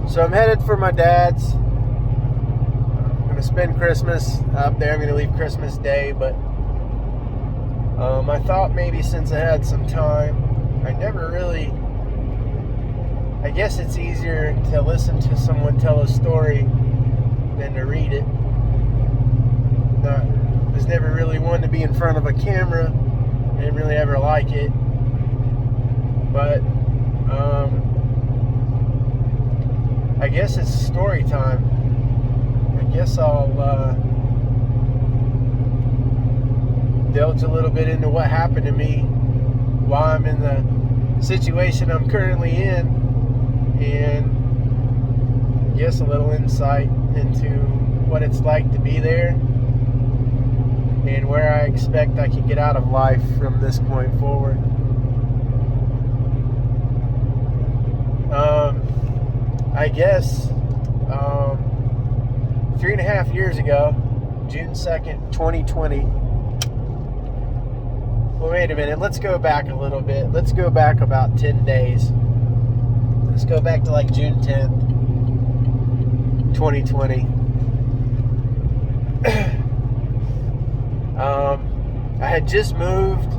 So I'm headed for my dad's. I'm going to spend Christmas up there. I'm going to leave Christmas Day, but I thought maybe since I had some time, I guess it's easier to listen to someone tell a story than to read it. Was never really one to be in front of a camera. I didn't really ever like it. But I guess it's story time. I guess I'll delve a little bit into what happened to me while I'm in the situation I'm currently in, and I guess a little insight into what it's like to be there and where I expect I can get out of life from this point forward. I guess 3.5 years ago, June 2nd, 2020. Well, wait a minute. Let's go back a little bit. Let's go back about 10 days. Let's go back to like June 10th, 2020. I had just moved.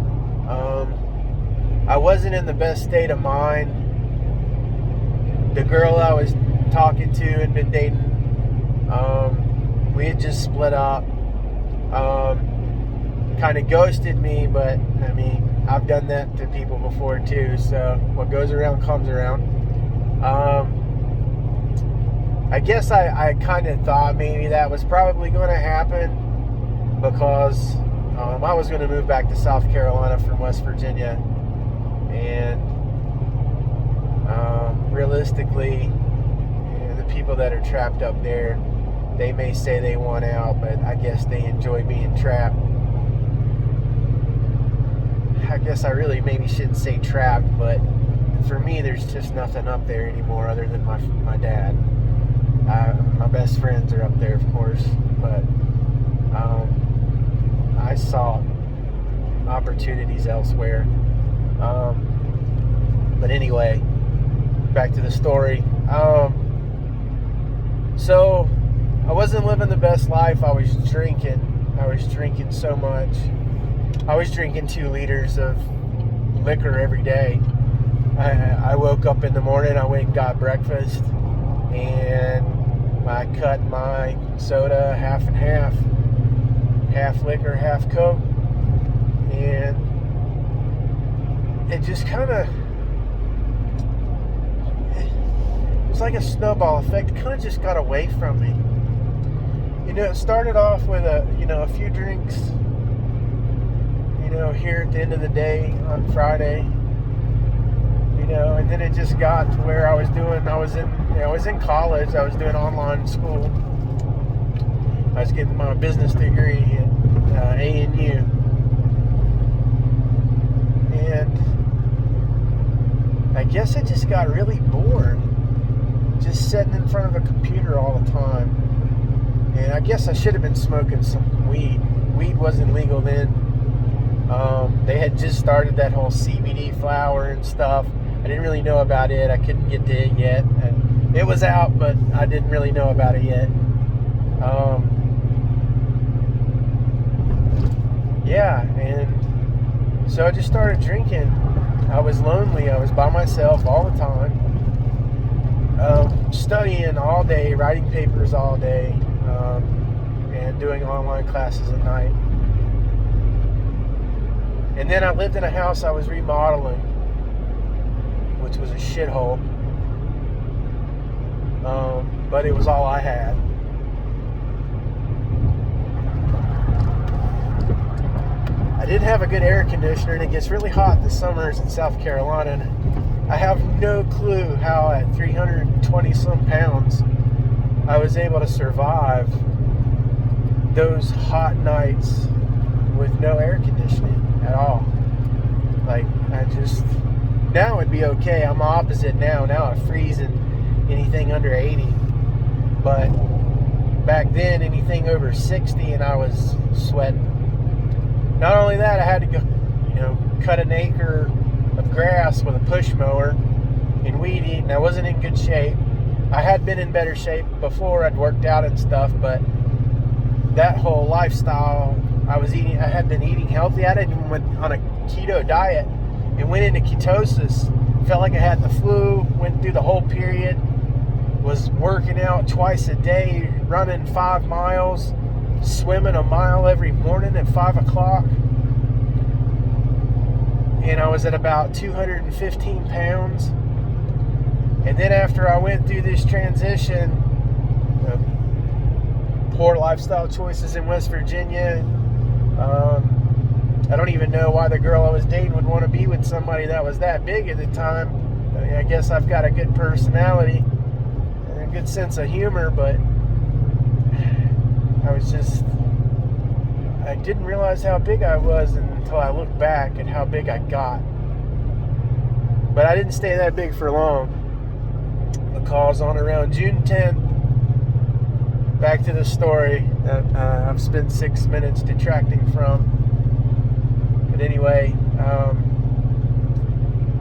I wasn't in the best state of mind. The girl I was talking to and been dating, we had just split up. Kind of ghosted me, but I mean, I've done that to people before too, so what goes around comes around. I guess I kind of thought maybe that was probably going to happen because I was going to move back to South Carolina from West Virginia, and realistically, the people that are trapped up there, they may say they want out, but I guess they enjoy being trapped. I guess I really maybe shouldn't say trapped, but for me, there's just nothing up there anymore other than my dad. My best friends are up there, of course, but I saw opportunities elsewhere. But anyway, back to the story. So I wasn't living the best life. I was drinking so much. I was drinking 2 liters of liquor every day. I woke up in the morning, I went and got breakfast, and I cut my soda half and half. Half liquor, half Coke. And it just kind of, it was like a snowball effect. It kind of just got away from me. It started off with a few drinks, here at the end of the day on Friday, and then it just got to where I was in college. I was doing online school. I was getting my business degree at ANU, and I guess I just got really bored just sitting in front of a computer all the time. And I guess I should have been smoking some weed. Weed wasn't legal then. They had just started that whole CBD flower and stuff. I didn't really know about it. I couldn't get to it yet. And it was out, but I didn't really know about it yet. And so I just started drinking. I was lonely. I was by myself all the time. Studying all day, writing papers all day, and doing online classes at night. And then I lived in a house I was remodeling, which was a shithole. But it was all I had. I didn't have a good air conditioner, and it gets really hot in the summers in South Carolina. And I have no clue how at 320 some pounds I was able to survive those hot nights with no air conditioning at all. Like, now it'd be okay. I'm opposite now. Now I freeze in anything under 80. But back then, anything over 60 and I was sweating. Not only that, I had to go, cut an acre of grass with a push mower and weed eat, and I wasn't in good shape. I had been in better shape before. I'd worked out and stuff, but that whole lifestyle, I had been eating healthy. I didn't even went on a keto diet and went into ketosis. Felt like I had the flu, went through the whole period, was working out twice a day, running 5 miles, swimming a mile every morning at 5 o'clock. And I was at about 215 pounds. And then after I went through this transition, poor lifestyle choices in West Virginia, I don't even know why the girl I was dating would want to be with somebody that was that big at the time. I mean, I guess I've got a good personality and a good sense of humor, but I didn't realize how big I was until I looked back at how big I got. But I didn't stay that big for long, because on around June 10th, back to the story that I've spent 6 minutes detracting from. But anyway,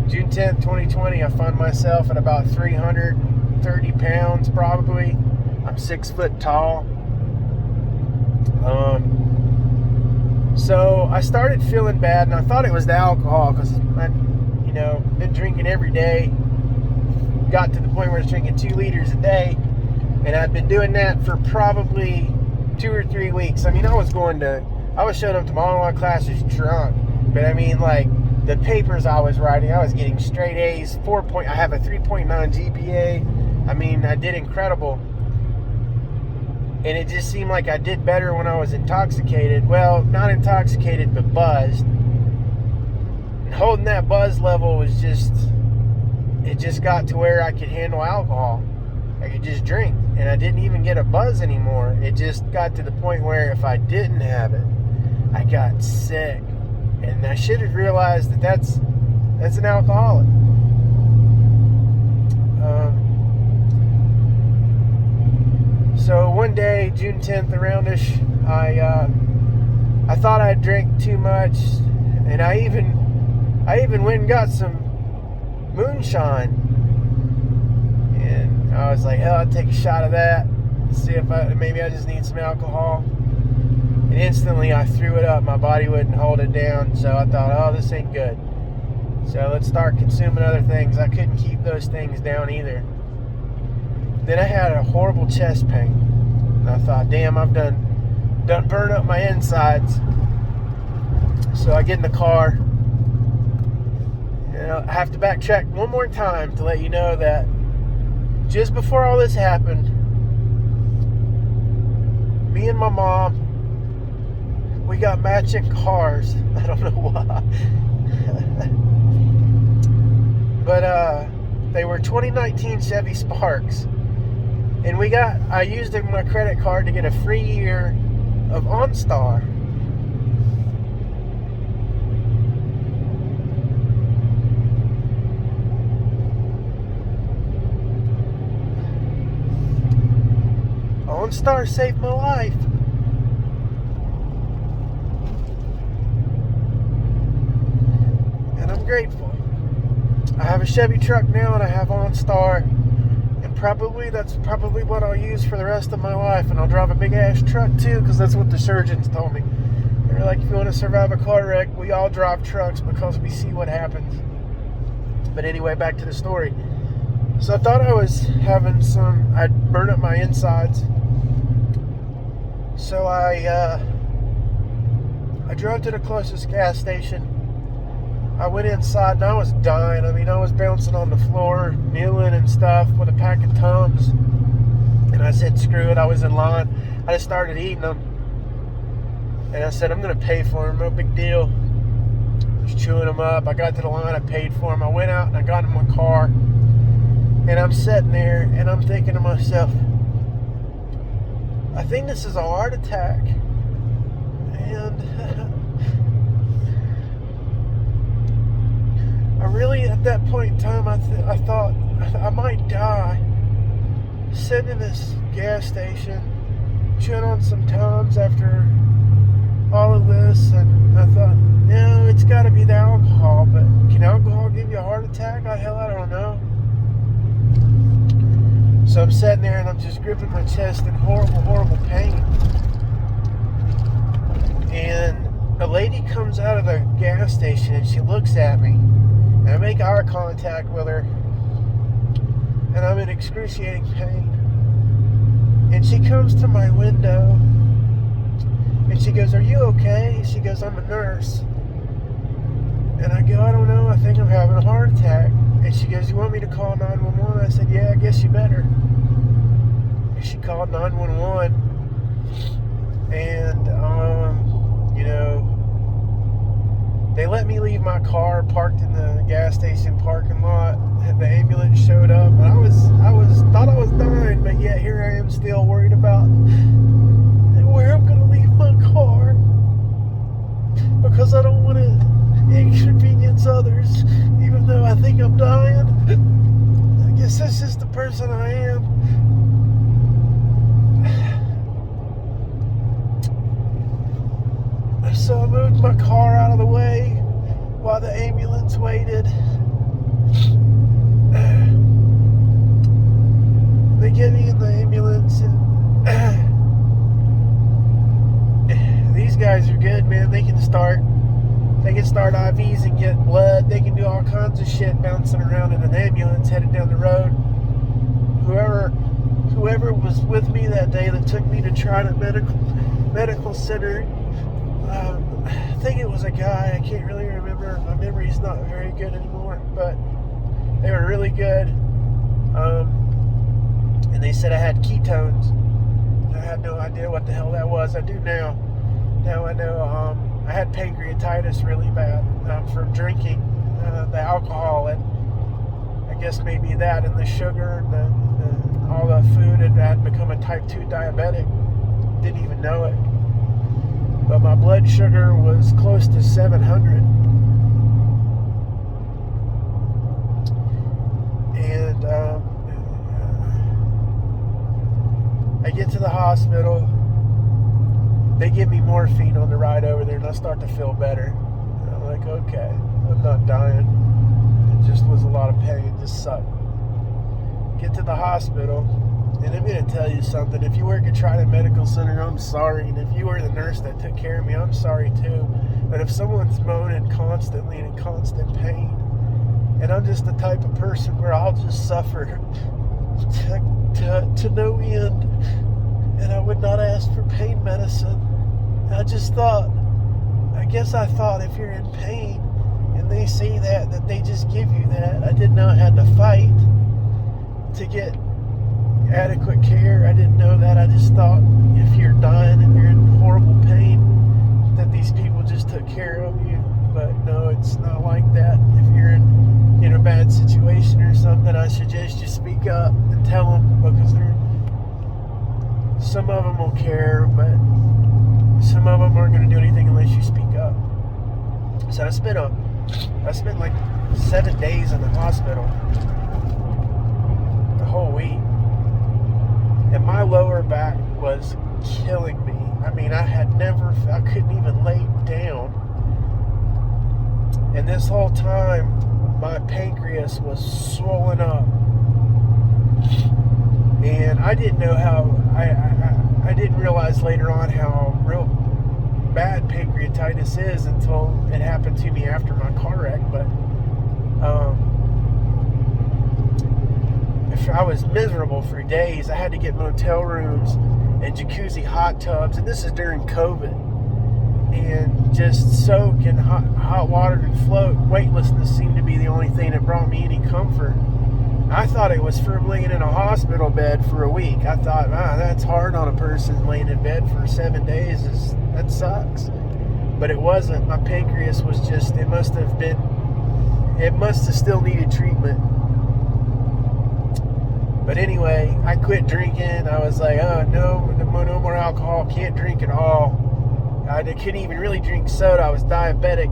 June 10th, 2020, I found myself at about 330 pounds probably. I'm 6 foot tall. So I started feeling bad, and I thought it was the alcohol, because I'd been drinking every day. Got to the point where I was drinking 2 liters a day, and I'd been doing that for probably 2 or 3 weeks. I mean, I was showing up to my online classes drunk, but I mean, like, the papers I was writing, I was getting straight A's, I have a 3.9 GPA. I mean, I did incredible. And it just seemed like I did better when I was intoxicated. Well, not intoxicated, but buzzed. And holding that buzz level was it just got to where I could handle alcohol. I could just drink, and I didn't even get a buzz anymore. It just got to the point where if I didn't have it, I got sick. And I should have realized that's an alcoholic. So one day, June 10th, around-ish, I thought I'd drank too much, and I even went and got some moonshine, and I was like, hell, I'll take a shot of that, see if maybe I just need some alcohol. And instantly I threw it up. My body wouldn't hold it down, so I thought, oh, this ain't good. So let's start consuming other things. I couldn't keep those things down either. Then I had a horrible chest pain, and I thought, damn, I've done burned up my insides. So I get in the car. I have to backtrack one more time to let you know that just before all this happened, me and my mom, we got matching cars. I don't know why. But they were 2019 Chevy Sparks. And I used my credit card to get a free year of OnStar. OnStar saved my life. And I'm grateful. I have a Chevy truck now, and I have OnStar. And that's probably what I'll use for the rest of my life. And I'll drive a big ass truck too, because that's what the surgeons told me. They're like, if you want to survive a car wreck, we all drive trucks because we see what happens. But anyway, back to the story. So I thought I was I'd burn up my insides. So I drove to the closest gas station. I went inside, and I was dying. I mean, I was bouncing on the floor, kneeling and stuff with a pack of Tums. And I said, screw it. I was in line. I just started eating them. And I said, I'm going to pay for them. No big deal. I was chewing them up. I got to the line. I paid for them. I went out, and I got in my car. And I'm sitting there, and I'm thinking to myself, I think this is a heart attack. And I really, at that point in time, I thought I might die. Sitting in this gas station, chewing on some Tums after all of this, and I thought, no, it's got to be the alcohol. But can alcohol give you a heart attack? I don't know. So So I'm sitting there and I'm just gripping my chest in horrible, horrible pain. And a lady comes out of the gas station and she looks at me. And I make eye contact with her. And I'm in excruciating pain. And she comes to my window. And she goes, "Are you okay?" She goes, "I'm a nurse." And I go, "I don't know. I think I'm having a heart attack." And she goes, "You want me to call 911? I said, "Yeah, I guess you better." And she called 911. And, they let me leave my car parked in the gas station parking lot. And the ambulance showed up. And I thought I was dying, but yet here I am still worried about where I'm going to leave my car. Because I don't want to inconvenience others, even though I think I'm dying. I guess that's just the person I am. So I moved my car out of the way while the ambulance waited. They get me in the ambulance, and these guys are good, man. They can start IVs and get blood. They can do all kinds of shit bouncing around in an ambulance headed down the road. Whoever was with me that day that took me to Trident Medical Center, I think it was a guy. I can't really remember. My memory's not very good anymore, but they were really good. And they said I had ketones. I had no idea what the hell that was. I do now. Now I know. I had pancreatitis really bad from drinking the alcohol, and I guess maybe that and the sugar and all the food, and I had become a type 2 diabetic. Didn't even know it. But my blood sugar was close to 700. And I get to the hospital. They give me morphine on the ride over there, and I start to feel better. And I'm like, okay, I'm not dying. It just was a lot of pain. It just sucked. Get to the hospital, and I'm going to tell you something. If you work at Trident Medical Center, I'm sorry. And if you were the nurse that took care of me, I'm sorry too. But if someone's moaning constantly and in constant pain, and I'm just the type of person where I'll just suffer to no end, and I would not ask for pain medicine. I guess I thought if you're in pain and they say that they just give you that. I didn't know I had to fight to get adequate care. I didn't know that. I just thought if you're dying and you're in horrible pain, that these people just took care of you. But no, it's not like that. If you're in a bad situation or something, I suggest you speak up and tell them, because some of them will care, but some of them aren't going to do anything unless you speak up. So I spent like 7 days in the hospital, the whole week, and my lower back was killing me. I mean, I couldn't even lay down, and this whole time my pancreas was swollen up. And I didn't know how, I didn't realize later on how real bad pancreatitis is until it happened to me after my car wreck. But I was miserable for days. I had to get motel rooms and jacuzzi hot tubs, and this is during COVID. And just soak in hot water and float. Weightlessness seemed to be the only thing that brought me any comfort. I thought it was from laying in a hospital bed for a week. I thought, that's hard on a person laying in bed for 7 days. That sucks. But it wasn't. My pancreas was just, it must have still needed treatment. But anyway, I quit drinking. I was like, no more alcohol. Can't drink at all. I couldn't even really drink soda. I was diabetic.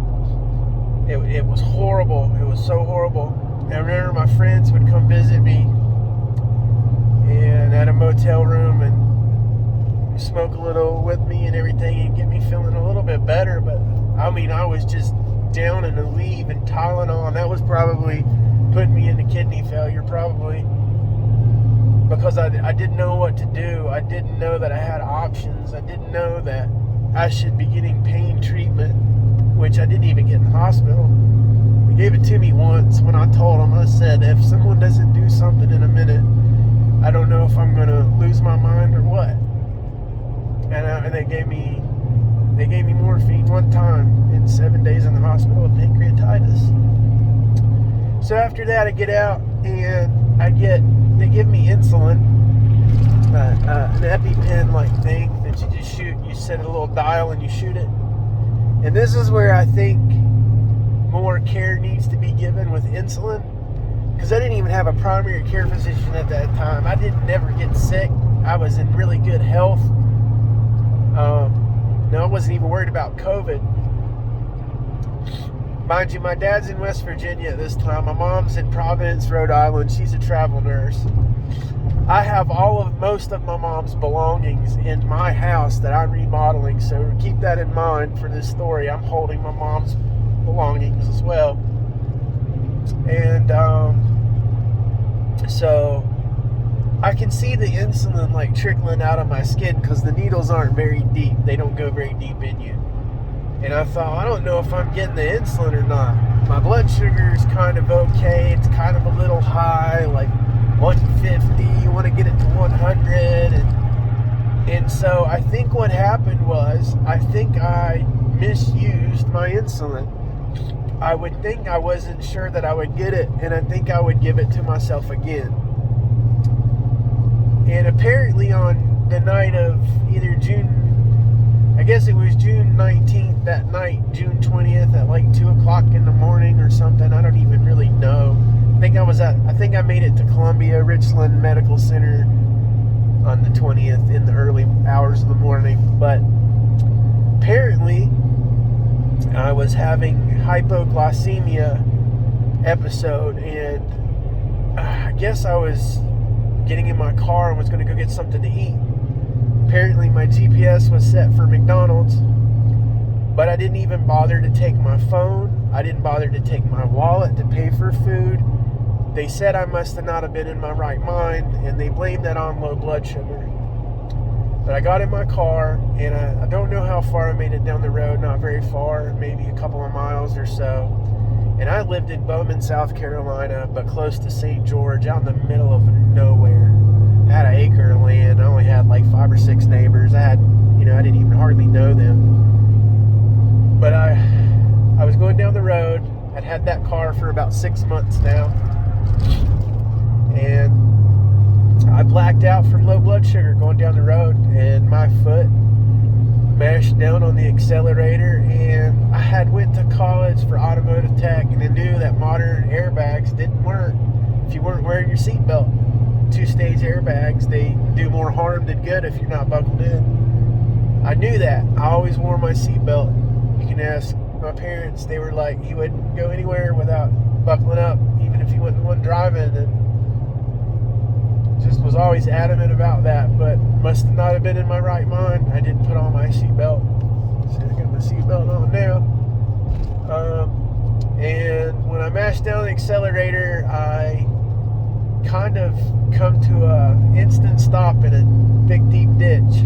It was horrible. It was so horrible. I remember my friends would come visit me and at a motel room and smoke a little with me and everything and get me feeling a little bit better. But I mean, I was just down in Aleve and Tylenol, and that was probably putting me into kidney failure, probably. because I didn't know what to do. I didn't know that I had options. I didn't know that I should be getting pain treatment, which I didn't even get in the hospital. They gave it to me once when I told them, I said, if someone doesn't do something in a minute, I don't know if I'm going to lose my mind or what. And they gave me morphine one time in 7 days in the hospital with pancreatitis. So after that, I get out and they give me insulin, an EpiPen like thing that you just shoot. You set a little dial and you shoot it. And this is where I think more care needs to be given with insulin, because I didn't even have a primary care physician at that time. I didn't never get sick. I was in really good health. No, I wasn't even worried about COVID. Mind you, my dad's in West Virginia at this time. My mom's in Providence, Rhode Island. She's a travel nurse. I have most of my mom's belongings in my house that I'm remodeling. So keep that in mind for this story. I'm holding my mom's belongings as well. And so I can see the insulin like trickling out of my skin because the needles aren't very deep. They don't go very deep in you. And I thought, I don't know if I'm getting the insulin or not. My blood sugar is kind of okay. It's kind of a little high, like 150. You want to get it to 100. And so I think what happened was, I think I misused my insulin. I would think I wasn't sure that I would get it, and I think I would give it to myself again. And apparently on the night of either I guess it was June 19th, that night, June 20th at like 2 o'clock in the morning or something. I don't even really know. I think I made it to Columbia Richland Medical Center on the 20th in the early hours of the morning. But apparently I was having hypoglycemia episode, and I guess I was getting in my car and was going to go get something to eat. Apparently my GPS was set for McDonald's, but I didn't even bother to take my phone. I didn't bother to take my wallet to pay for food. They said I must have not have been in my right mind, and they blamed that on low blood sugar. But I got in my car, and I don't know how far I made it down the road, not very far, maybe a couple of miles or so. And I lived in Bowman, South Carolina, but close to St. George, out in the middle of nowhere. I had an acre of land. I only had like 5 or 6 neighbors. I didn't even hardly know them. But I was going down the road. I'd had that car for about 6 months now. And I blacked out from low blood sugar going down the road, and my foot mashed down on the accelerator. And I had went to college for automotive tech, and I knew that modern airbags didn't work if you weren't wearing your seatbelt. 2-stage airbags, they do more harm than good if you're not buckled in. I knew that. I always wore my seatbelt. You can ask my parents. They were like, you wouldn't go anywhere without buckling up, even if you wasn't the one driving. And just was always adamant about that, but must not have been in my right mind. I didn't put on my seatbelt. So I got my seatbelt on now. And when I mashed down the accelerator, I kind of come to a instant stop in a big deep ditch,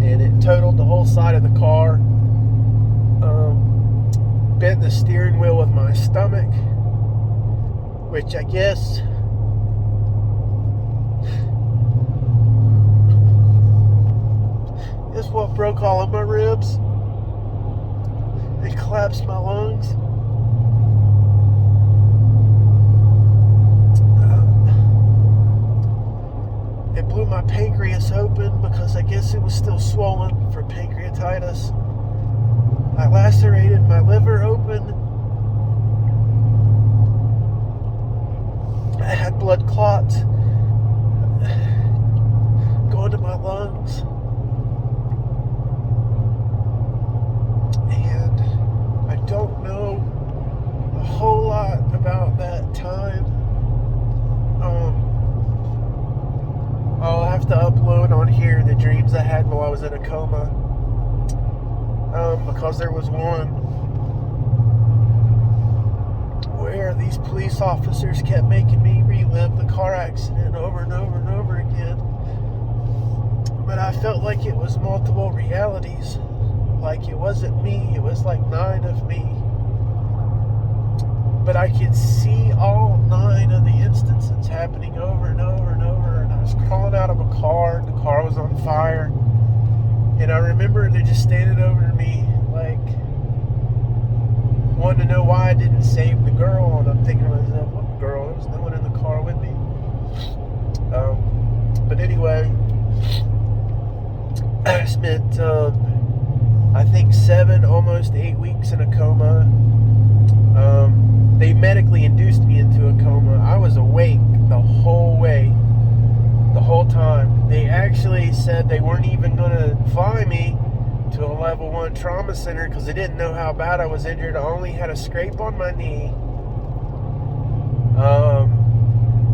and it totaled the whole side of the car. Bent the steering wheel with my stomach, which I guess is what broke all of my ribs. It collapsed my lungs. It blew my pancreas open because I guess it was still swollen from pancreatitis. I lacerated my liver open. I had blood clots going to my lungs. And I don't know a whole lot about that time. I'll have to upload on here the dreams I had while I was in a coma. Because there was one where these police officers kept making me relive the car accident over and over and over again. But I felt like it was multiple realities. Like it wasn't me, it was like 9 of me. But I could see all 9 of the instances happening over and over and over. And I was crawling out of a car, and the car was on fire. And I remember they're just standing over to me, like, wanting to know why I didn't save the girl. And I'm thinking to myself, what girl? There was no one in the car with me. But anyway, I spent, I think 7, almost 8 weeks in a coma. They medically induced me into a coma. I was awake the whole way, the whole time. They actually said they weren't even going to fly me to a level 1 trauma center because they didn't know how bad I was injured. I only had a scrape on my knee,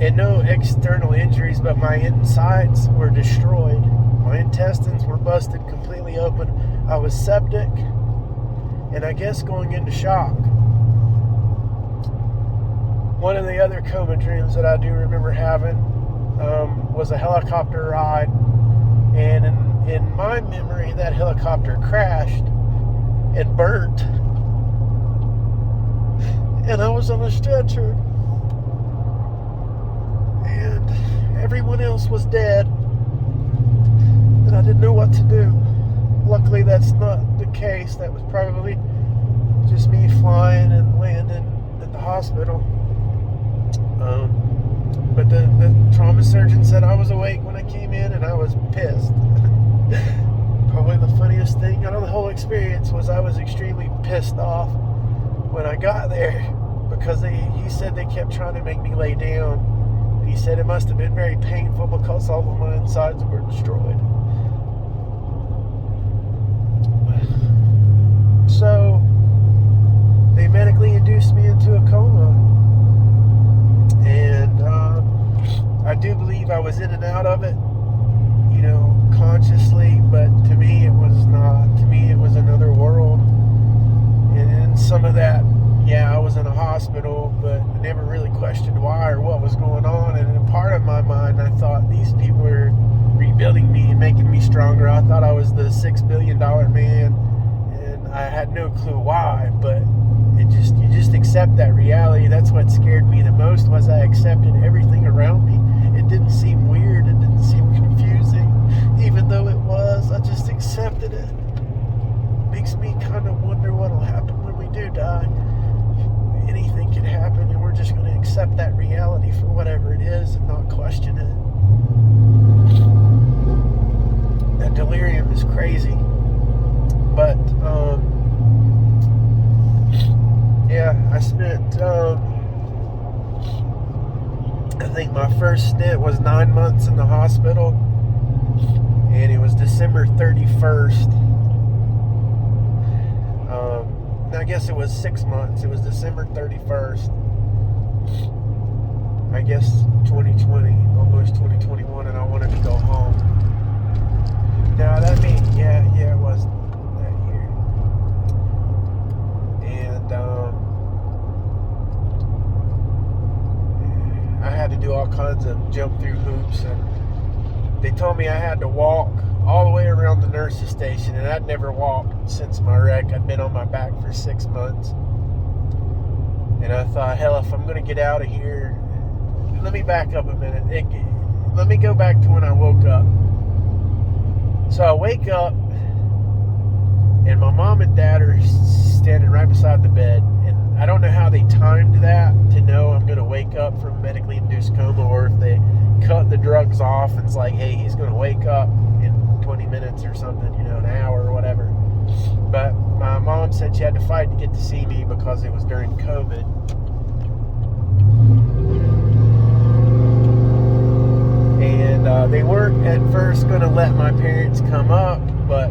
and no external injuries, but my insides were destroyed. My intestines were busted completely open. I was septic, and I guess going into shock. One of the other coma dreams that I do remember having was a helicopter ride. And in my memory, that helicopter crashed and burnt. And I was on a stretcher. And everyone else was dead. And I didn't know what to do. Luckily, that's not the case. That was probably just me flying and landing at the hospital. But the trauma surgeon said I was awake when I came in, and I was pissed. Probably the funniest thing out of the whole experience was I was extremely pissed off when I got there, because he said they kept trying to make me lay down. He said it must have been very painful because all of my insides were destroyed. So they medically induced me into a coma. And I do believe I was in and out of it, you know, consciously, but to me it was not. To me it was another world. And in some of that, yeah, I was in a hospital, but I never really questioned why or what was going on. And in part of my mind, I thought these people are rebuilding me and making me stronger. I thought I was the $6 billion man, and I had no clue why, but you just accept that reality. That's what scared me the most, was I accepted everything around me. It didn't seem weird, it didn't seem confusing, even though it was. I just accepted it. Makes me kind of wonder what'll happen when we do die. Anything can happen, and we're just going to accept that reality for whatever it is and not question it. That delirium is crazy. But yeah, I spent, I think my first stint was 9 months in the hospital, and it was December 31st. I guess it was 6 months. It was December 31st. I guess 2020, almost 2021, and I wanted to go home. Now that means, yeah, it was that year. And I had to do all kinds of jump through hoops, and they told me I had to walk all the way around the nurse's station, and I'd never walked since my wreck. I'd been on my back for 6 months. And I thought, hell, if I'm going to get out of here, let me back up a minute. Let me go back to when I woke up. So I wake up, and my mom and dad are standing right beside the bed. And I don't know how they timed that to know I'm going to wake up from a medically induced coma, or if they cut the drugs off and it's like, hey, he's going to wake up in 20 minutes or something, you know, an hour or whatever. But my mom said she had to fight to get to see me because it was during COVID. And they weren't at first going to let my parents come up, but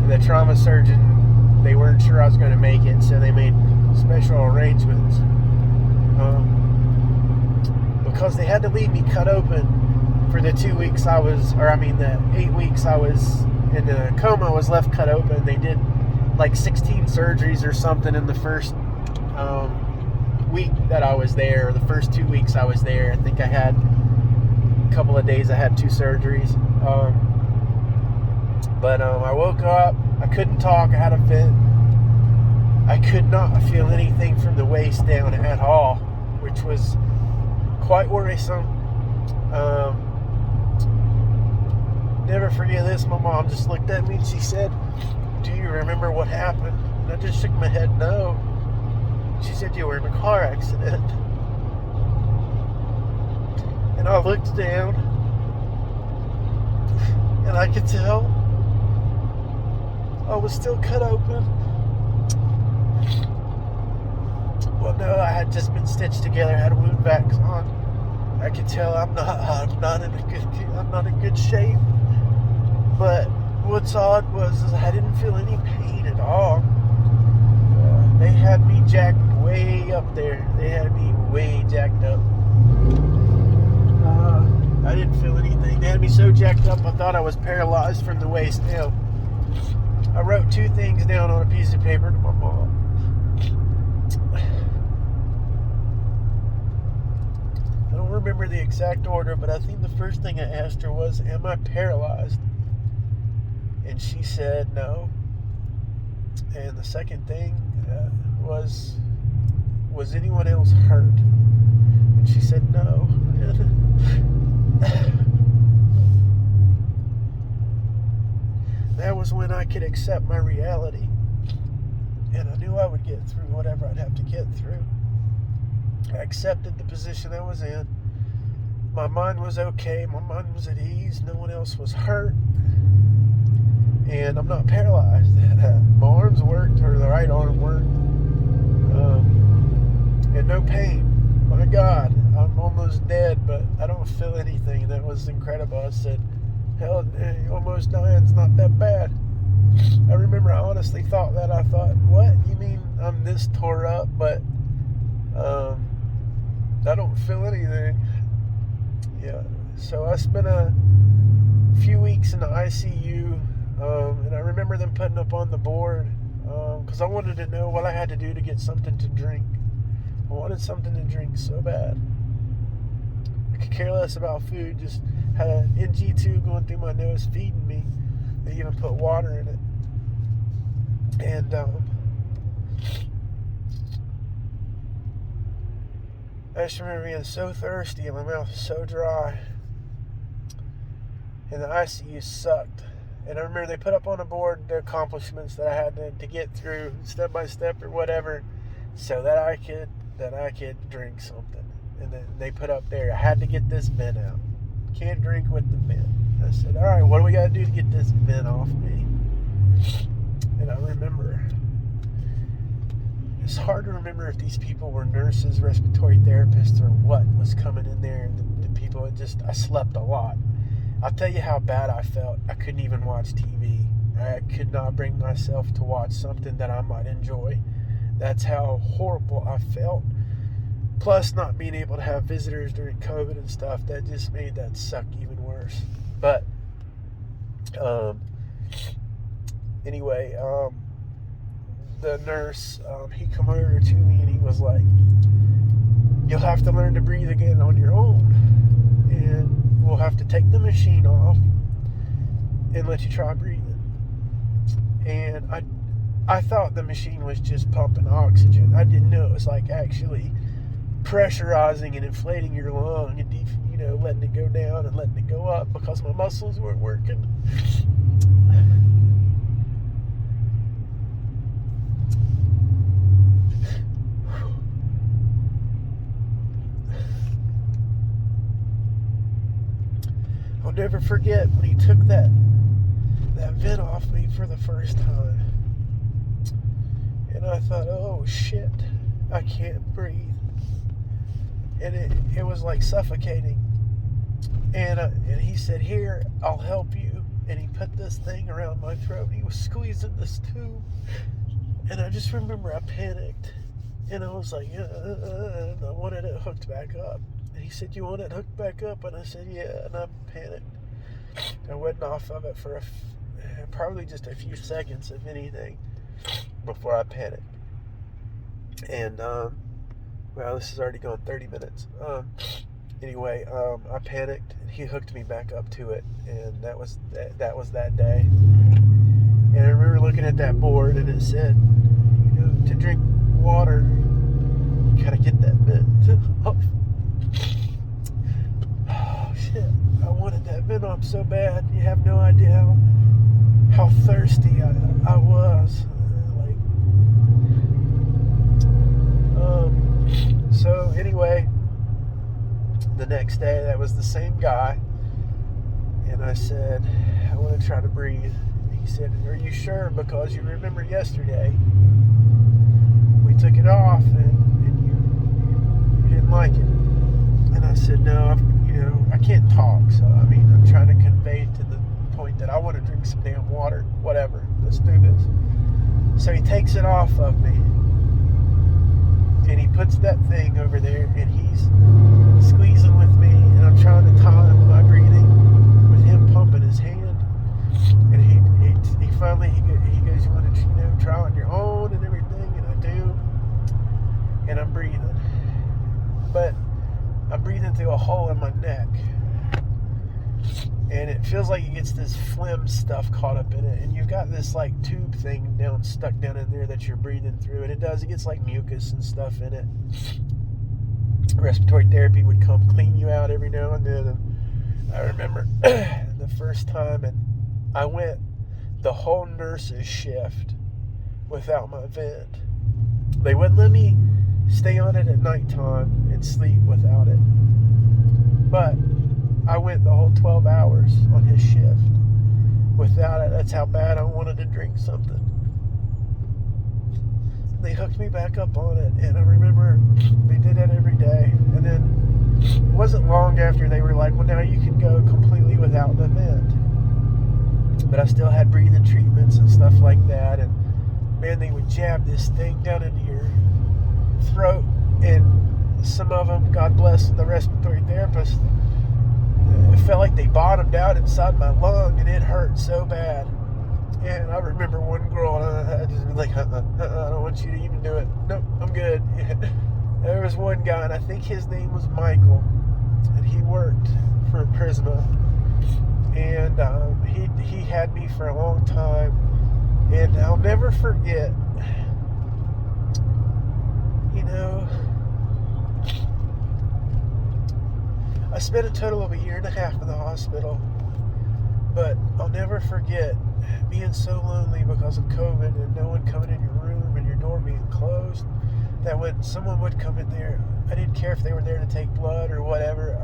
the trauma surgeon, they weren't sure I was going to make it, so they made special arrangements. Because they had to leave me cut open for the 2 weeks I was, the 8 weeks I was in a coma. I was left cut open. They did like 16 surgeries or something in the first week that I was there, or the first 2 weeks I was there, I think I had a couple of days I had 2 surgeries. But I woke up, I couldn't talk, I had a fit. I could not feel anything from the waist down at all, which was quite worrisome. Never forget this. My mom just looked at me and she said, "Do you remember what happened?" And I just shook my head, "No." She said, "You were in a car accident." And I looked down and I could tell I was still cut open. Well, no, I had just been stitched together, had a wound vax on. I could tell I'm not in good shape. But what's odd was I didn't feel any pain at all. They had me jacked way up there. They had me way jacked up. I didn't feel anything. They had me so jacked up I thought I was paralyzed from the waist down. I wrote 2 things down on a piece of paper to my mom. I don't remember the exact order, but I think the first thing I asked her was, "Am I paralyzed?" And she said no. And the second thing was anyone else hurt? And she said no. That was when I could accept my reality. And I knew I would get through whatever I'd have to get through. I accepted the position I was in. My mind was okay. My mind was at ease. No one else was hurt. And I'm not paralyzed. My arms worked, or the right arm worked. And no pain. My God, I'm almost dead, but I don't feel anything. That was incredible. I said, hell, almost dying's not that bad. I remember I honestly thought that. I thought, what? You mean I'm this tore up, but I don't feel anything? Yeah. So I spent a few weeks in the ICU, and I remember them putting up on the board, because I wanted to know what I had to do to get something to drink. I wanted something to drink so bad. I could care less about food. Just had an NG tube going through my nose feeding me. They even put water in it. And I just remember being so thirsty and my mouth was so dry. And the ICU sucked. And I remember they put up on a board the accomplishments that I had to get through step by step or whatever, so that I could drink something. And then they put up there, I had to get this vent out. Can't drink with the vent. I said, all right, what do we got to do to get this vent off me? And I remember, it's hard to remember if these people were nurses, respiratory therapists, or what was coming in there. And the people, I slept a lot. I'll tell you how bad I felt. I couldn't even watch TV. I could not bring myself to watch something that I might enjoy. That's how horrible I felt. Plus, not being able to have visitors during COVID and stuff, that just made that suck even worse. But, anyway, the nurse, he come over to me and he was like, "You'll have to learn to breathe again on your own. And we'll have to take the machine off and let you try breathing." And I thought the machine was just pumping oxygen. I didn't know it was like actually pressurizing and inflating your lung and letting it go down and letting it go up, because my muscles weren't working. I'll never forget when he took that vent off me for the first time. And I thought, oh shit, I can't breathe. And it was like suffocating. And he said, "Here, I'll help you." And he put this thing around my throat. He was squeezing this tube. And I just remember I panicked. And I was like, and I wanted it hooked back up. And he said, "You want it hooked back up?" And I said, "Yeah." And I panicked. I went off of it for probably just a few seconds, if anything, before I panicked. And Well, this has already gone 30 minutes. Anyway, I panicked, and he hooked me back up to it, and that was that day. And I remember looking at that board, and it said, to drink water, you gotta get that vent off. Oh shit! I wanted that vent off so bad. You have no idea how thirsty I was. So anyway, the next day, that was the same guy, and I said, I want to try to breathe. He said, are you sure? Because you remember yesterday we took it off and you didn't like it. And I said, no, I can't talk, so I'm trying to convey to the point that I want to drink some damn water. Whatever, let's do this. So he takes it off of me, and he puts that thing over there, and he's squeezing with me, and I'm trying to time my breathing with him pumping his hand. And he finally he goes, you want to try on your own and everything, and I do, and I'm breathing, but I'm breathing through a hole in my neck, and it feels like it gets this phlegm stuff caught up in it, and you've got this like tube thing stuck down in there that you're breathing through, and it gets like mucus and stuff in it. Respiratory therapy would come clean you out every now and then. And I remember the first time, and I went the whole nurse's shift without my vent. They wouldn't let me stay on it at nighttime and sleep without it, but I went the whole 12 hours on his shift without it. That's how bad I wanted to drink something. They hooked me back up on it, and I remember they did that every day. And then it wasn't long after they were like, well, now you can go completely without the vent. But I still had breathing treatments and stuff like that, and man, they would jab this thing down into your throat, and some of them, God bless the respiratory therapist, it felt like they bottomed out inside my lung, and it hurt so bad. And I remember one girl, I just was like, I don't want you to even do it. Nope, I'm good. There was one guy, and I think his name was Michael, and he worked for Prisma, and he had me for a long time, and I'll never forget, I spent a total of 1.5 years in the hospital, but I'll never forget being so lonely because of COVID and no one coming in your room and your door being closed, that when someone would come in there, I didn't care if they were there to take blood or whatever,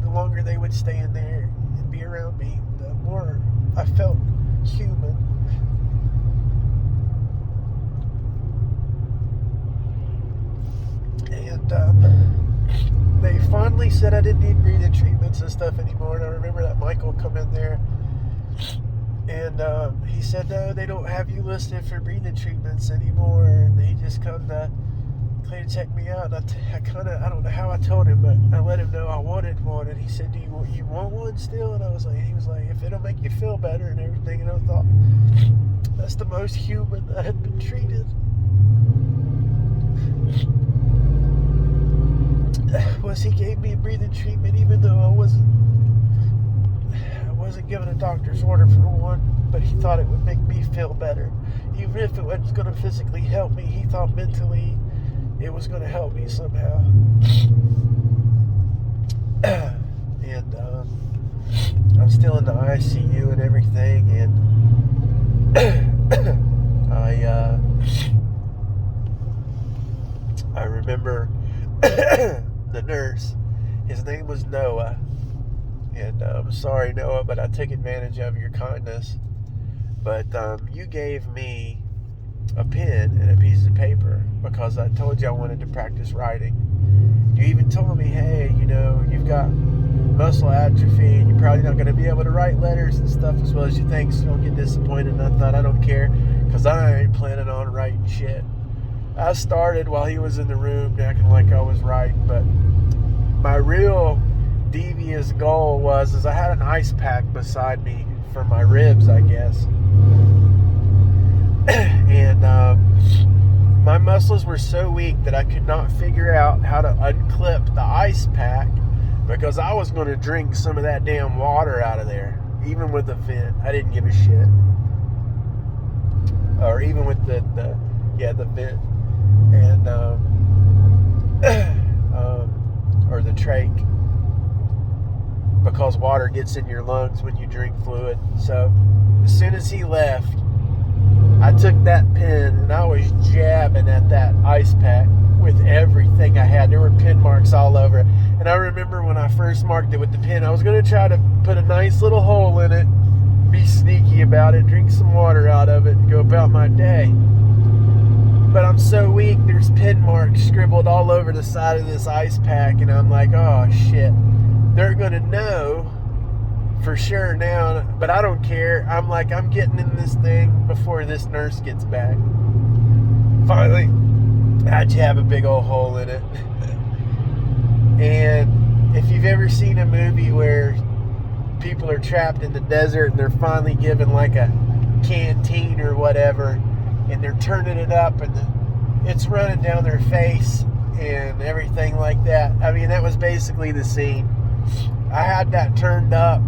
the longer they would stay in there and be around me, the more I felt human. And they finally said I didn't need breathing treatments and stuff anymore, and I remember that Michael come in there, and he said, no, they don't have you listed for breathing treatments anymore, and he just come to check me out. And I don't know how I told him, but I let him know I wanted one, and he said, do you want one still? And he was like, if it'll make you feel better and everything. And I thought, that's the most human I had been treated. Was he gave me a breathing treatment even though I wasn't given a doctor's order for one, but he thought it would make me feel better. Even if it wasn't going to physically help me, he thought mentally it was going to help me somehow. And I'm still in the ICU and everything, and I remember the nurse, his name was Noah, and I'm sorry, Noah, but I took advantage of your kindness. But you gave me a pen and a piece of paper because I told you I wanted to practice writing. You even told me, hey, you've got muscle atrophy and you're probably not going to be able to write letters and stuff as well as you think, so don't get disappointed. And I thought, I don't care, because I ain't planning on writing shit. I started while he was in the room acting like I was writing, but my real devious goal was I had an ice pack beside me for my ribs, I guess. And my muscles were so weak that I could not figure out how to unclip the ice pack, because I was going to drink some of that damn water out of there. Even with the vent, I didn't give a shit. Or even with the vent. And or the trach, because water gets in your lungs when you drink fluid. So as soon as he left, I took that pen and I was jabbing at that ice pack with everything I had. There were pin marks all over it. And I remember when I first marked it with the pen, I was going to try to put a nice little hole in it, be sneaky about it, drink some water out of it, and go about my day. But I'm so weak, there's pin marks scribbled all over the side of this ice pack, and I'm like, oh shit, they're gonna know for sure now, but I don't care. I'm like, I'm getting in this thing before this nurse gets back. Finally, I jab a big old hole in it. And if you've ever seen a movie where people are trapped in the desert and they're finally given like a canteen or whatever, and they're turning it up and it's running down their face and everything like that. I mean, that was basically the scene. I had that turned up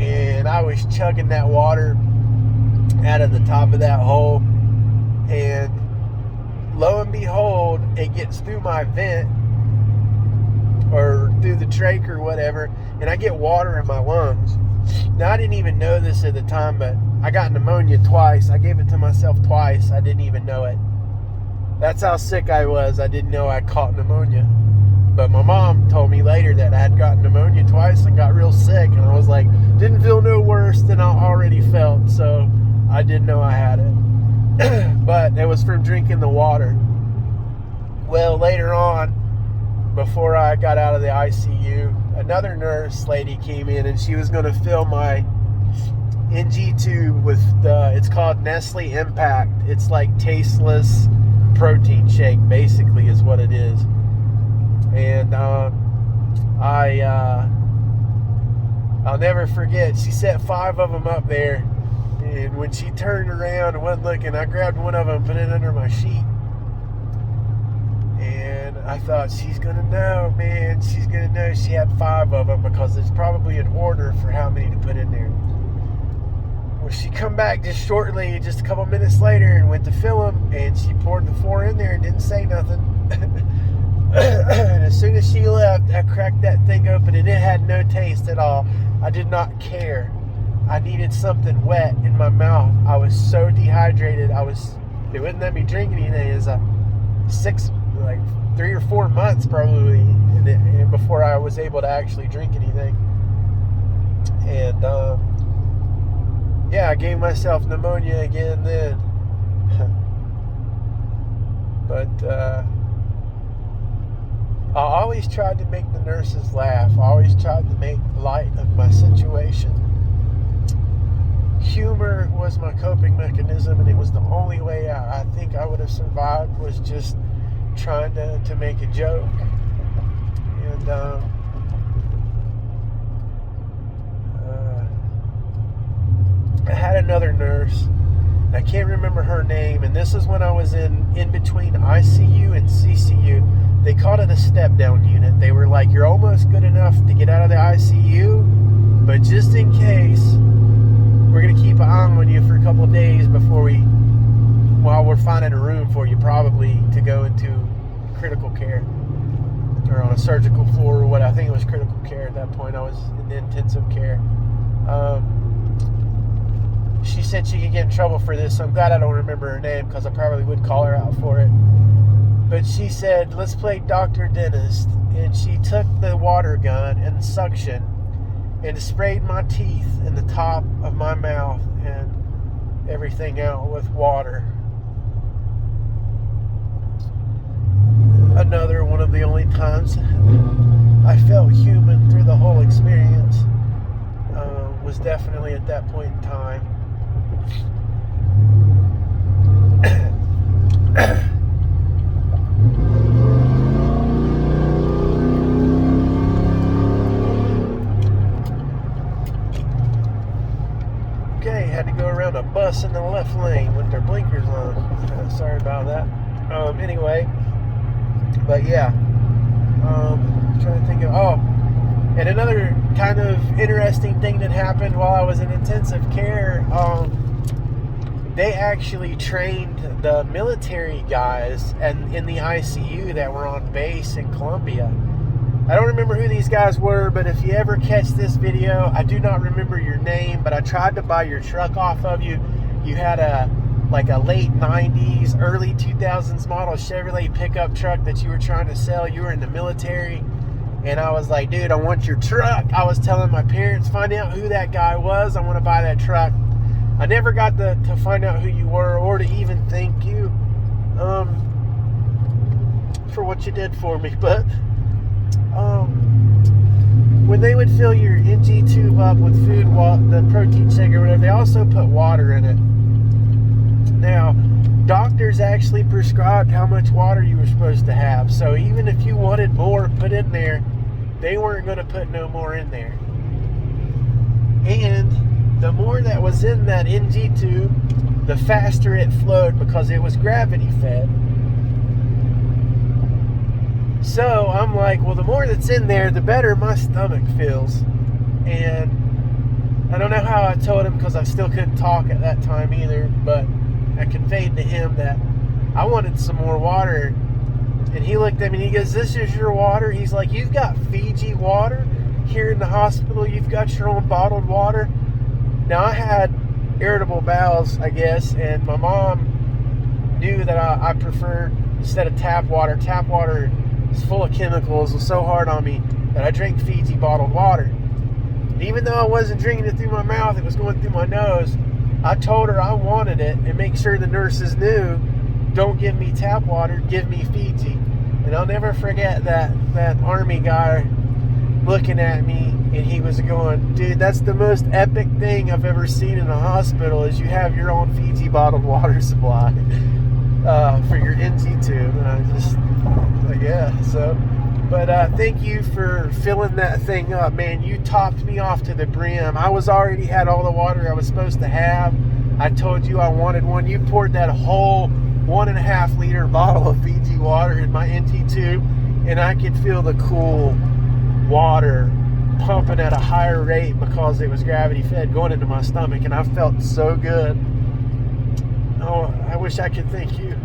and I was chugging that water out of the top of that hole, and lo and behold, it gets through my vent or through the trach or whatever, and I get water in my lungs. Now, I didn't even know this at the time, but I got pneumonia twice. I gave it to myself twice. I didn't even know it. That's how sick I was. I didn't know I caught pneumonia. But my mom told me later that I had gotten pneumonia twice and got real sick. And I was like, didn't feel no worse than I already felt. So I didn't know I had it. But it was from drinking the water. Well, later on, before I got out of the ICU, another nurse lady came in and she was going to fill my NG tube with it's called Nestle Impact. It's like tasteless protein shake, basically, is what it is. And I'll never forget, she set 5 of them up there, and when she turned around and wasn't looking, I grabbed one of them and put it under my sheet. And I thought, she's gonna know, man, she's gonna know she had 5 of them, because it's probably an order for how many to put in there. Well, she come back just a couple minutes later, and went to fill them, and she poured the 4 in there and didn't say nothing. And as soon as she left, I cracked that thing open, and it had no taste at all. I did not care. I needed something wet in my mouth. I was so dehydrated. They wouldn't let me drink anything. It was 3 or 4 months probably before I was able to actually drink anything. And I gave myself pneumonia again then. But I always tried to make the nurses laugh. I always tried to make light of my situation. Humor was my coping mechanism, and it was the only way I think I would have survived, was just trying to make a joke. And I had another nurse, I can't remember her name, and this is when I was in between ICU and CCU. They called it a step-down unit. They were like, you're almost good enough to get out of the ICU, but just in case, we're going to keep an eye on you for a couple of days while we're finding a room for you, probably to go into critical care or on a surgical floor or what. I think it was critical care at that point. I was in intensive care. She said she could get in trouble for this, so I'm glad I don't remember her name, because I probably would call her out for it. But she said, let's play Dr. Dentist. And she took the water gun and suction and sprayed my teeth and the top of my mouth and everything out with water. Another one of the only times I felt human through the whole experience was definitely at that point in time. Okay, had to go around a bus in the left lane with their blinkers on. Sorry about that. Anyway, but yeah, trying to think of, and another kind of interesting thing that happened while I was in intensive care, they actually trained the military guys and in the ICU that were on base in Colombia. I don't remember who these guys were, but if you ever catch this video, I do not remember your name, but I tried to buy your truck off of you. You had a late 90s, early 2000s model Chevrolet pickup truck that you were trying to sell. You were in the military, and I was like, dude, I want your truck. I was telling my parents, find out who that guy was. I want to buy that truck. I never got to find out who you were or to even thank you for what you did for me, but when they would fill your NG tube up with food, the protein shake or whatever, they also put water in it. Now, doctors actually prescribed how much water you were supposed to have. So even if you wanted more put in there, they weren't going to put no more in there. And the more that was in that NG tube, the faster it flowed because it was gravity fed. So I'm like, well, the more that's in there, the better my stomach feels. And I don't know how I told him because I still couldn't talk at that time either, but I conveyed to him that I wanted some more water. And he looked at me and he goes, this is your water? He's like, you've got Fiji water here in the hospital. You've got your own bottled water. Now, I had irritable bowels, I guess, and my mom knew that I preferred, instead of tap water is full of chemicals. It was so hard on me that I drank Fiji bottled water. And even though I wasn't drinking it through my mouth, it was going through my nose. I told her I wanted it, and make sure the nurses knew, don't give me tap water, give me Fiji. And I'll never forget that Army guy looking at me, and he was going, dude, that's the most epic thing I've ever seen in a hospital, is you have your own Fiji bottled water supply for your NG tube. And I just, like, yeah, so. But thank you for filling that thing up, man. You topped me off to the brim. I already had all the water I was supposed to have. I told you I wanted one. You poured that whole 1.5 liter bottle of Fiji water in my NG tube, and I could feel the cool water pumping at a higher rate because it was gravity fed going into my stomach, and I felt so good. Oh, I wish I could thank you.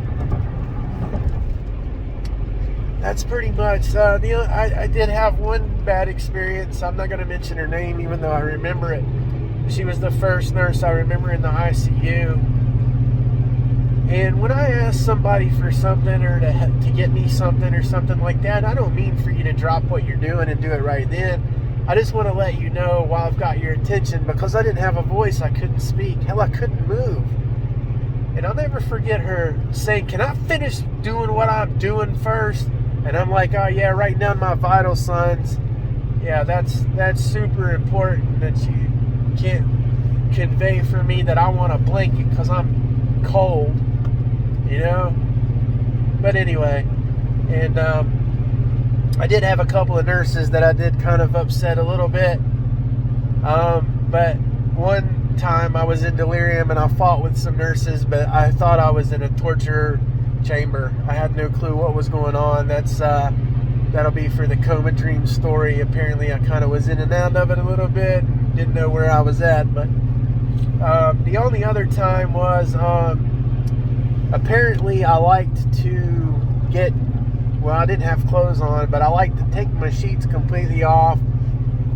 That's pretty much, I did have one bad experience. I'm not going to mention her name, even though I remember it. She was the first nurse I remember in the ICU. And when I ask somebody for something or to get me something or something like that, I don't mean for you to drop what you're doing and do it right then. I just want to let you know while I've got your attention, because I didn't have a voice, I couldn't speak. Hell, I couldn't move. And I'll never forget her saying, can I finish doing what I'm doing first? And I'm like, oh yeah, write down my vital signs. Yeah, that's super important that you can't convey for me that I want a blanket because I'm cold, you know? But anyway, and I did have a couple of nurses that I did kind of upset a little bit. But one time I was in delirium and I fought with some nurses, but I thought I was in a torture chamber. I had no clue what was going on. That'll be for the coma dream story. Apparently I kind of was in and out of it a little bit, didn't know where I was at. But the only other time was apparently I liked to get, well, I didn't have clothes on, but I liked to take my sheets completely off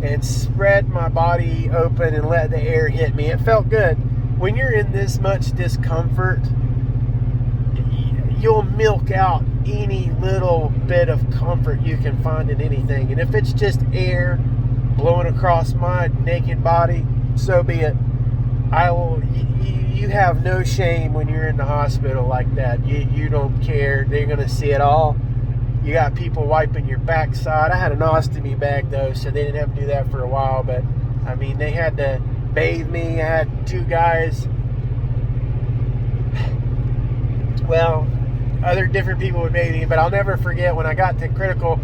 and spread my body open and let the air hit me. It felt good. When you're in this much discomfort, you'll milk out any little bit of comfort you can find in anything. And if it's just air blowing across my naked body, so be it. You have no shame when you're in the hospital like that. You don't care. They're going to see it all. You got people wiping your backside. I had an ostomy bag though, so they didn't have to do that for a while. But I mean, they had to bathe me. I had 2 guys. Well, other different people would bathe me, but I'll never forget when I got to critical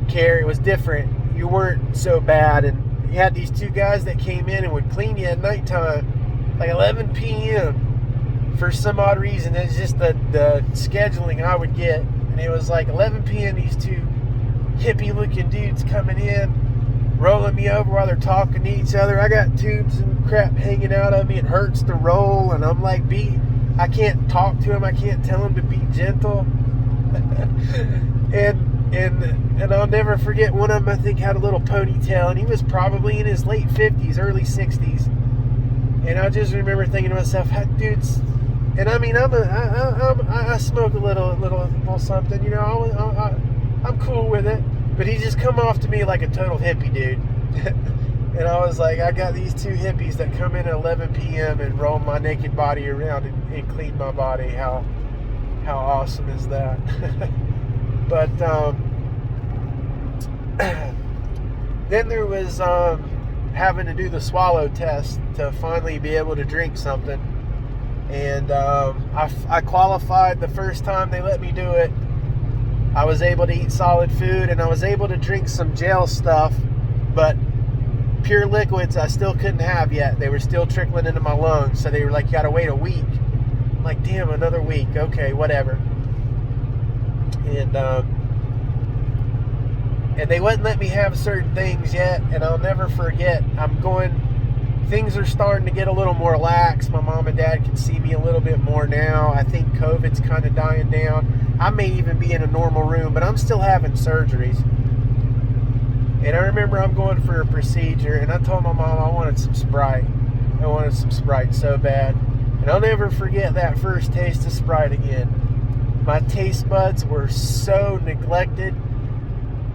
care, it was different. You weren't so bad, and you had these 2 guys that came in and would clean you at nighttime, like 11 p.m. for some odd reason, it's just the scheduling I would get. And it was like 11 p.m. These two hippie-looking dudes coming in, rolling me over while they're talking to each other. I got tubes and crap hanging out of me. It hurts to roll, and I'm like, I can't talk to him. I can't tell him to be gentle. and I'll never forget, one of them, I think, had a little ponytail, and he was probably in his late 50s, early 60s. And I just remember thinking to myself, dudes, and I mean, I smoke a little something, you know. I'm cool with it, but he just come off to me like a total hippie dude. And I was like, I got these two hippies that come in at 11 p.m. and roll my naked body around and clean my body. How awesome is that? But then there was having to do the swallow test to finally be able to drink something. And I qualified the first time they let me do it. I was able to eat solid food, and I was able to drink some gel stuff, but pure liquids I still couldn't have yet. They were still trickling into my lungs, so they were like, you gotta wait a week. I'm like, damn, another week. Okay, whatever. And they wouldn't let me have certain things yet, and I'll never forget, things are starting to get a little more lax. My mom and dad can see me a little bit more now. I think COVID's kind of dying down. I may even be in a normal room, but I'm still having surgeries. And I remember I'm going for a procedure, and I told my mom I wanted some Sprite. I wanted some Sprite so bad. And I'll never forget that first taste of Sprite again. My taste buds were so neglected.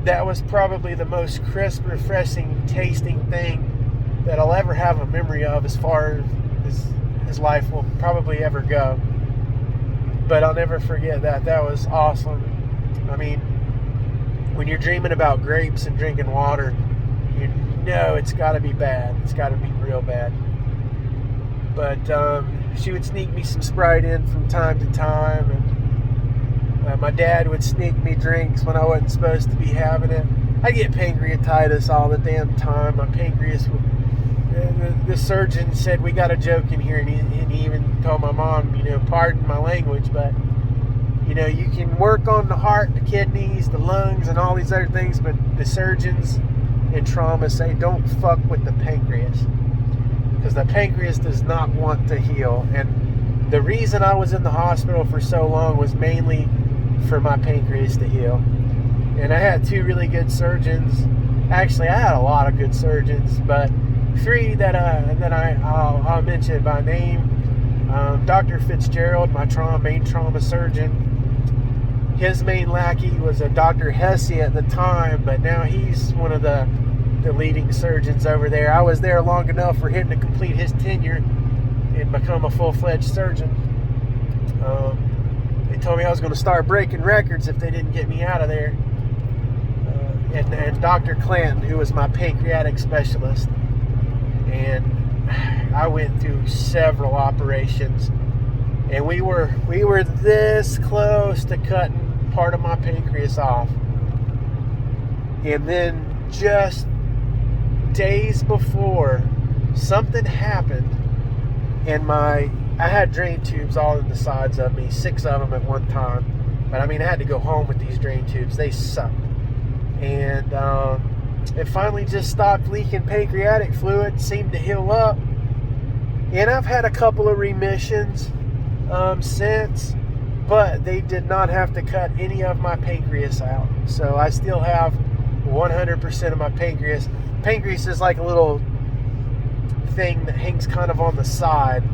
That was probably the most crisp, refreshing tasting thing that I'll ever have a memory of, as far as life will probably ever go. But I'll never forget that. That was awesome. I mean, when you're dreaming about grapes and drinking water, you know it's got to be bad. It's got to be real bad. But she would sneak me some Sprite in from time to time, and my dad would sneak me drinks when I wasn't supposed to be having it. I'd get pancreatitis all the damn time. My pancreas would... The surgeon said, we got a joke in here, and he even told my mom, you know, pardon my language, but, you know, you can work on the heart, the kidneys, the lungs, and all these other things, but the surgeons in trauma say, don't fuck with the pancreas, because the pancreas does not want to heal. And the reason I was in the hospital for so long was mainly for my pancreas to heal. And I had two really good surgeons. Actually, I had a lot of good surgeons, but three that I'll mention by name. Dr. Fitzgerald, my main trauma surgeon. His main lackey was a Dr. Hesse at the time, but now he's one of the leading surgeons over there. I was there long enough for him to complete his tenure and become a full-fledged surgeon. They told me I was going to start breaking records if they didn't get me out of there. And Dr. Clanton, who was my pancreatic specialist. And I went through several operations, and we were this close to cutting part of my pancreas off. And then just days before, something happened, and I had drain tubes all in the sides of me, 6 of them at one time. But I mean, I had to go home with these drain tubes. They sucked. And it finally just stopped leaking pancreatic fluid, seemed to heal up. And I've had a couple of remissions since, but they did not have to cut any of my pancreas out. So I still have 100% of my pancreas. Pancreas is like a little thing that hangs kind of on the side.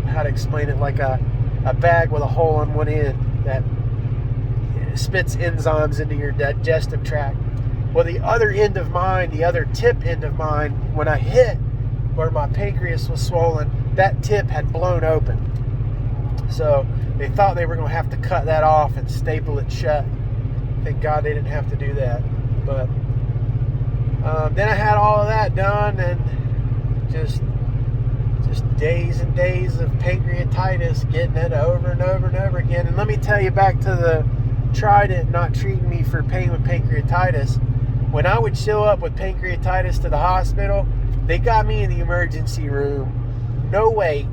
How to explain it? Like a bag with a hole on one end that spits enzymes into your digestive tract. Well, the other end of mine, the other tip end of mine, when I hit where my pancreas was swollen, that tip had blown open. So they thought they were going to have to cut that off and staple it shut. Thank God they didn't have to do that. But then I had all of that done, and just days and days of pancreatitis, getting it over and over and over again. And let me tell you, back to the Trident not treating me for pain with pancreatitis. When I would show up with pancreatitis to the hospital, they got me in the emergency room, no wait,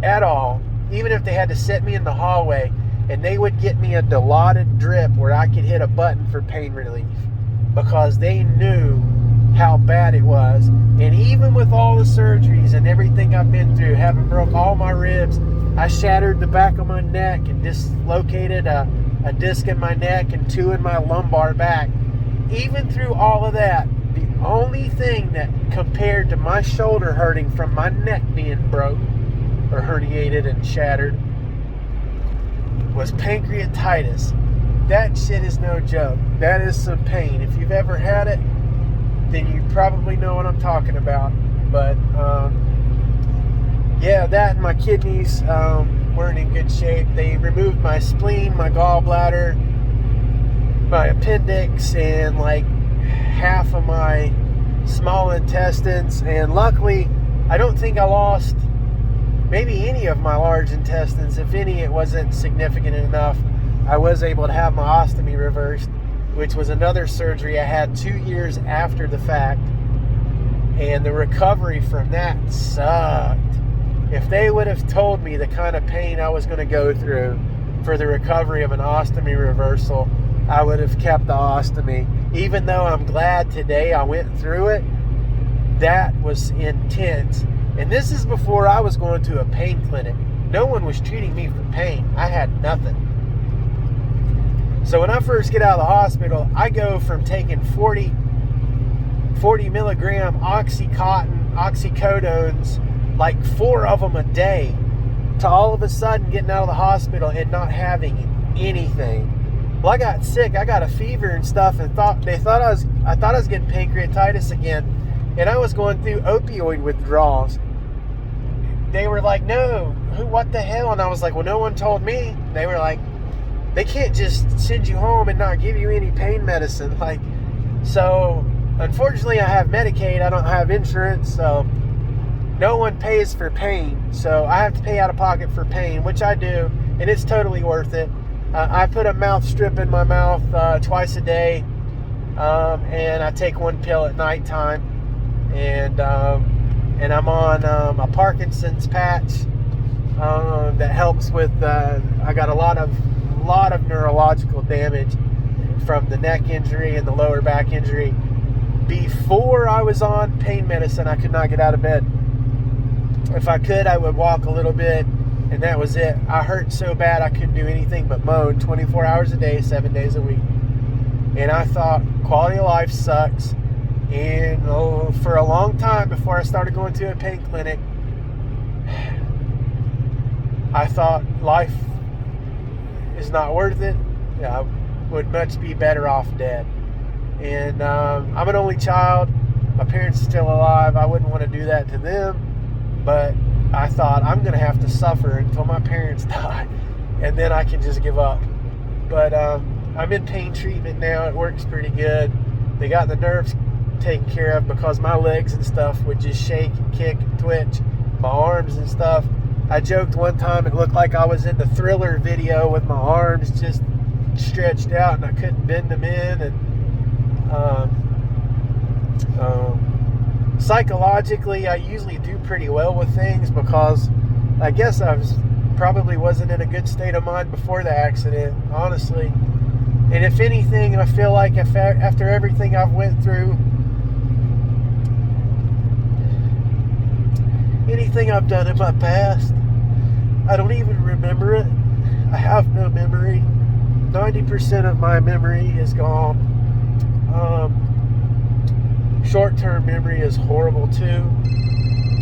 at all, even if they had to set me in the hallway and they would get me a Dilaudid drip where I could hit a button for pain relief, because they knew how bad it was. And even with all the surgeries and everything I've been through, having broke all my ribs, I shattered the back of my neck and dislocated a disc in my neck and 2 in my lumbar back. Even through all of that, the only thing that compared to my shoulder hurting from my neck being broke or herniated and shattered was pancreatitis. That shit is no joke. That is some pain. If you've ever had it, then you probably know what I'm talking about. But yeah, that and my kidneys weren't in good shape. They removed my spleen, my gallbladder, my appendix, and like half of my small intestines. And luckily, I don't think I lost maybe any of my large intestines. If any, it wasn't significant enough. I was able to have my ostomy reversed, which was another surgery I had 2 years after the fact. And the recovery from that sucked. If they would have told me the kind of pain I was going to go through for the recovery of an ostomy reversal, I would have kept the ostomy. Even though I'm glad today I went through it, that was intense. And this is before I was going to a pain clinic. No one was treating me for pain. I had nothing. So when I first get out of the hospital, I go from taking 40 milligram oxycodones, like 4 of them a day, to all of a sudden getting out of the hospital and not having anything. Well, I got sick. I got a fever and stuff, and I thought I was getting pancreatitis again, and I was going through opioid withdrawals. They were like, "No, what the hell?" And I was like, "Well, no one told me." They were like, "They can't just send you home and not give you any pain medicine." Like, so unfortunately, I have Medicaid. I don't have insurance, so no one pays for pain. So I have to pay out of pocket for pain, which I do, and it's totally worth it. I put a mouth strip in my mouth twice a day, and I take 1 pill at nighttime, and I'm on a Parkinson's patch that helps with. I got a lot of neurological damage from the neck injury and the lower back injury. Before I was on pain medicine, I could not get out of bed. If I could, I would walk a little bit, and that was it. I hurt so bad I couldn't do anything but moan 24 hours a day, 7 days a week. And I thought quality of life sucks. And for a long time before I started going to a pain clinic, I thought life is not worth it. I would much be better off dead. And I'm an only child. My parents are still alive. I wouldn't want to do that to them. But I thought, I'm going to have to suffer until my parents die, and then I can just give up. But I'm in pain treatment now. It works pretty good. They got the nerves taken care of, because my legs and stuff would just shake and kick and twitch. My arms and stuff. I joked one time it looked like I was in the Thriller video with my arms just stretched out and I couldn't bend them in. And psychologically, I usually do pretty well with things, because I guess probably wasn't in a good state of mind before the accident, honestly. And if anything, I feel like after everything I've went through, anything I've done in my past, I don't even remember it. I have no memory. 90% of my memory is gone. Short-term memory is horrible too.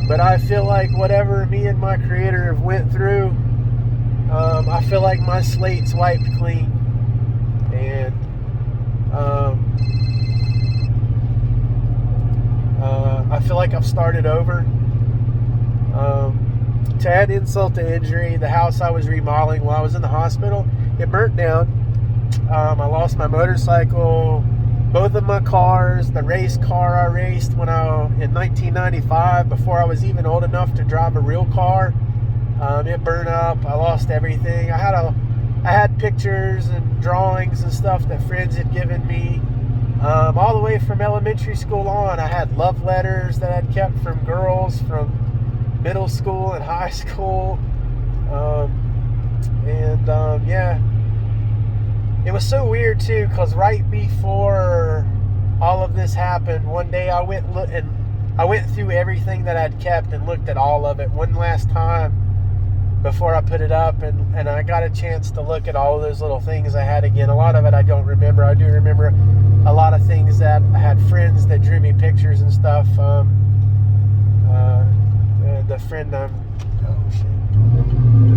But I feel like whatever me and my creator have went through, I feel like my slate's wiped clean. And I feel like I've started over. To add insult to injury, the house I was remodeling while I was in the hospital, it burnt down. I lost my motorcycle, both of my cars, the race car I raced in 1995, before I was even old enough to drive a real car. It burned up. I lost everything. I had pictures and drawings and stuff that friends had given me, all the way from elementary school on. I had love letters that I'd kept from girls from middle school and high school. Yeah, it was so weird too, because right before all of this happened, one day I went through everything that I'd kept and looked at all of it one last time before I put it up, and I got a chance to look at all of those little things I had again. A lot of it I don't remember. I do remember a lot of things that I had friends that drew me pictures and stuff. The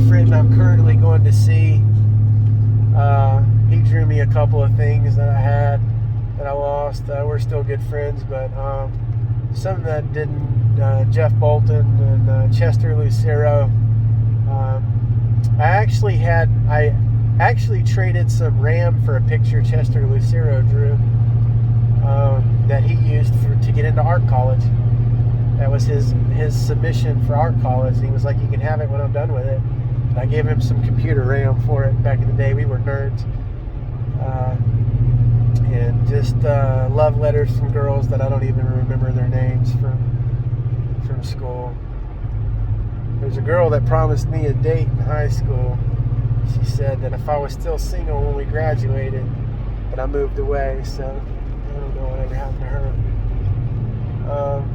friend I'm currently going to see, he drew me a couple of things that I had that I lost. We're still good friends, but some that didn't. Jeff Bolton and Chester Lucero. I actually traded some RAM for a picture Chester Lucero drew that he used to get into art college. That was his submission for art college. He was like, "You can have it when I'm done with it." And I gave him some computer RAM for it. Back in the day, we were nerds. And just love letters from girls that I don't even remember their names from school. There's a girl that promised me a date in high school. She said that if I was still single when we graduated, but I moved away, so I don't know whatever happened to her.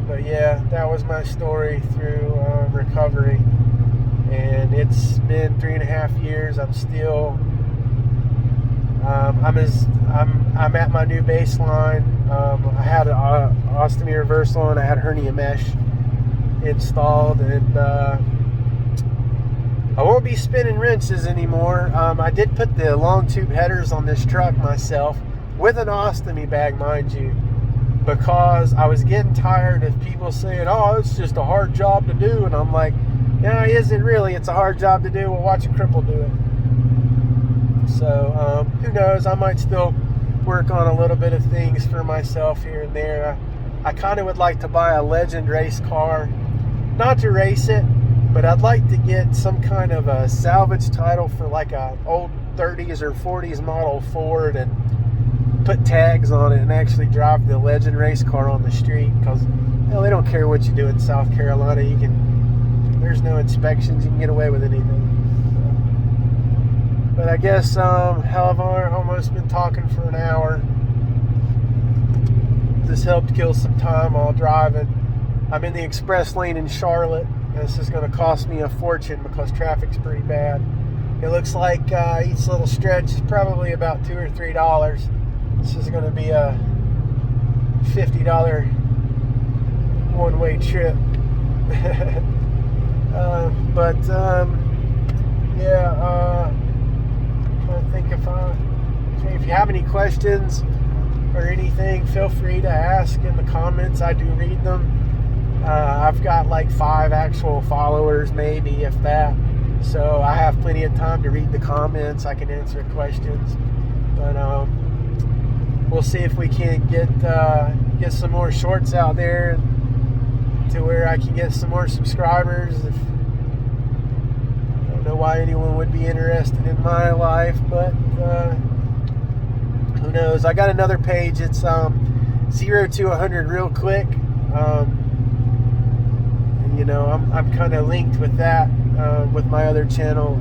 But yeah, that was my story through recovery, and it's been 3.5 years. I'm still, I'm at my new baseline. I had an ostomy reversal and I had hernia mesh installed, and I won't be spinning wrenches anymore. I did put the long tube headers on this truck myself with an ostomy bag, mind you, because I was getting tired of people saying, "Oh, it's just a hard job to do," and I'm like, "Yeah, is it really? It's a hard job to do. Well, watch a cripple do it." So who knows? I might still work on a little bit of things for myself here and there. I kind of would like to buy a Legend race car, not to race it, but I'd like to get some kind of a salvage title for like a old 30s or 40s model Ford and put tags on it and actually drive the Legend race car on the street, because they don't care what you do in South Carolina. There's no inspections. You can get away with anything. But I guess hell, I've almost been talking for an hour. This helped kill some time while driving. I'm in the express lane in Charlotte. This is going to cost me a fortune because traffic's pretty bad. It looks like each little stretch is probably about $2 or $3. This is going to be a $50 one-way trip. I think if you have any questions or anything, feel free to ask in the comments. I do read them. I've got like 5 actual followers, maybe, if that. So I have plenty of time to read the comments. I can answer questions. But we'll see if we can't get some more shorts out there to where I can get some more subscribers. I don't know why anyone would be interested in my life, but who knows? I got another page. It's 0 to 100 real quick. And, I'm kind of linked with that with my other channel.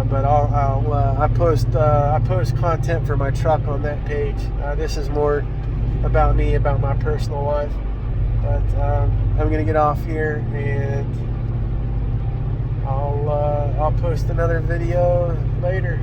But I post content for my truck on that page. This is more about me, about my personal life. But I'm gonna get off here, and I'll post another video later.